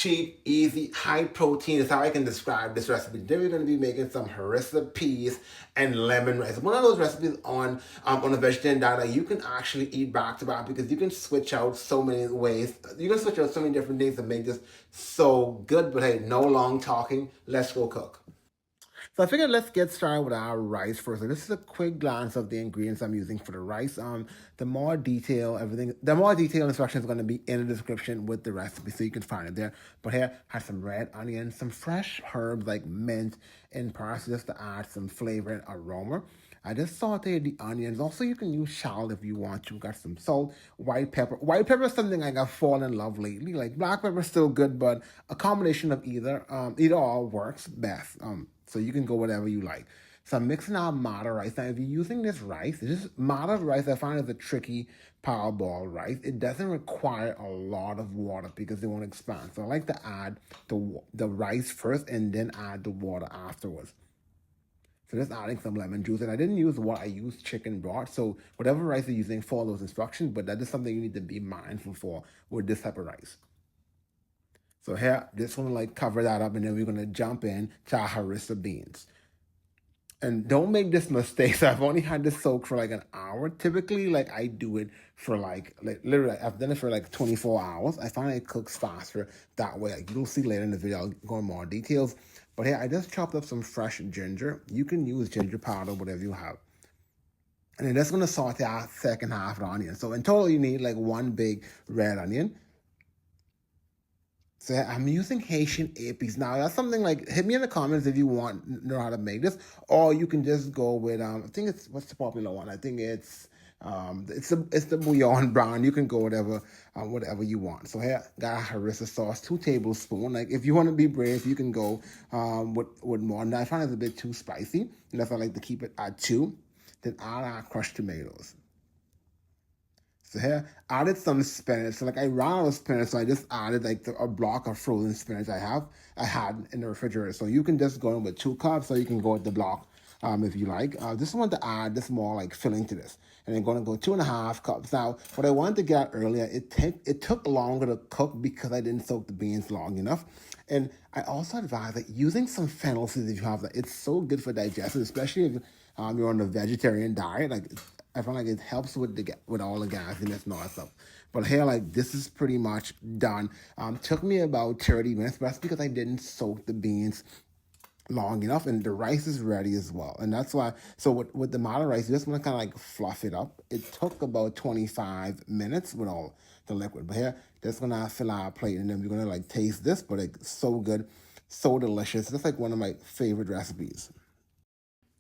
cheap, easy, high protein is how I can describe this recipe. Today we're going to be making some harissa peas and lemon rice. One of those recipes on a vegetarian diet that you can actually eat back to back because you can switch out so many ways. You can switch out so many different things to make this so good. But hey, no long talking. Let's go cook. So I figured let's get started with our rice first. So this is a quick glance of the ingredients I'm using for the rice. The more detailed instructions are going to be in the description with the recipe, so you can find it there. But here, I have some red onions, some fresh herbs like mint and parsley just to add some flavor and aroma. I just sauteed the onions. Also, you can use shallot if you want to. Got some salt, white pepper. White pepper is something I got fallen in love lately. Like black pepper is still good, but a combination of either or works best. So you can go whatever you like. So I'm mixing out matta rice. Now, if you're using this rice, matta rice I find is a tricky power ball rice. It doesn't require a lot of water because it won't expand. So I like to add the rice first and then add the water afterwards. So just adding some lemon juice. And I didn't use what I used chicken broth. So whatever rice you're using, follow those instructions. But that is something you need to be mindful for with this type of rice. So here, just want to like cover that up, and then we're going to jump in to our harissa beans. And don't make this mistake. So I've only had this soak for like an hour. Typically, like I do it for like literally, I've done it for like 24 hours. I find it cooks faster that way. Like you'll see later in the video, I'll go in more details. But here, I just chopped up some fresh ginger. You can use ginger powder, whatever you have. And then that's going to saute our second half of the onion. So in total, you need like one big red onion. So I'm using Haitian peas. Now that's something like, hit me in the comments if you know how to make this, or you can just go with I think what's the popular one? I think it's the bouillon brown. You can go whatever you want. So here got harissa sauce, 2 tablespoons. Like if you want to be brave, you can go with more. Now I find it's a bit too spicy, and that's why I like to keep it at 2. Then add our crushed tomatoes. So here, added some spinach. So like I ran out of spinach, so I just added like a block of frozen spinach I had in the refrigerator. So you can just go in with 2 cups, or you can go with the block if you like. Just want to add this more like filling to this. And I'm going to go 2.5 cups. Now, what I wanted to get earlier, it took longer to cook because I didn't soak the beans long enough. And I also advise that using some fennel seeds if you have that. It's so good for digestion, especially if you're on a vegetarian diet. Like I find like it helps with all the gasiness and all that stuff. But here, like this is pretty much done. Took me about 30 minutes, but that's because I didn't soak the beans long enough, and the rice is ready as well. And that's why, so with the matta rice, you just want to kind of like fluff it up. It took about 25 minutes with all the liquid. But here, just gonna fill our plate, and then we're gonna like taste this, but it's so good, so delicious. That's like one of my favorite recipes.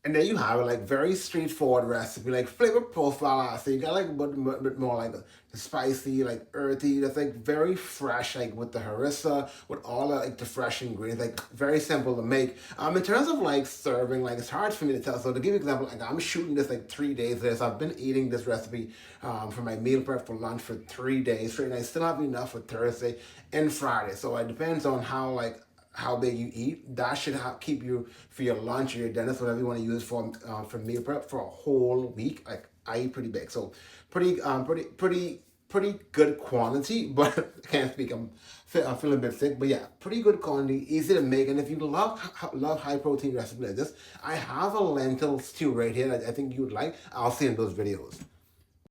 And there you have it, like very straightforward recipe, like flavor profile. So you got like a bit more like the spicy, like earthy. That's like very fresh, like with the harissa, with all the fresh ingredients. Like very simple to make. In terms of like serving, like it's hard for me to tell. So to give you an example, like I'm shooting this like 3 days later. So I've been eating this recipe for my meal prep for lunch for 3 days straight, and I still have enough for Thursday and Friday. So it depends on how big you eat. That should keep you for your lunch or your dinner, so whatever you want to use for meal prep for a whole week. Like I eat pretty big, so pretty good quantity. But I can't speak. I'm feeling a bit sick, but yeah, pretty good quantity, easy to make. And if you love high protein recipes like this, I have a lentil stew right here that I think you would like. I'll see in those videos.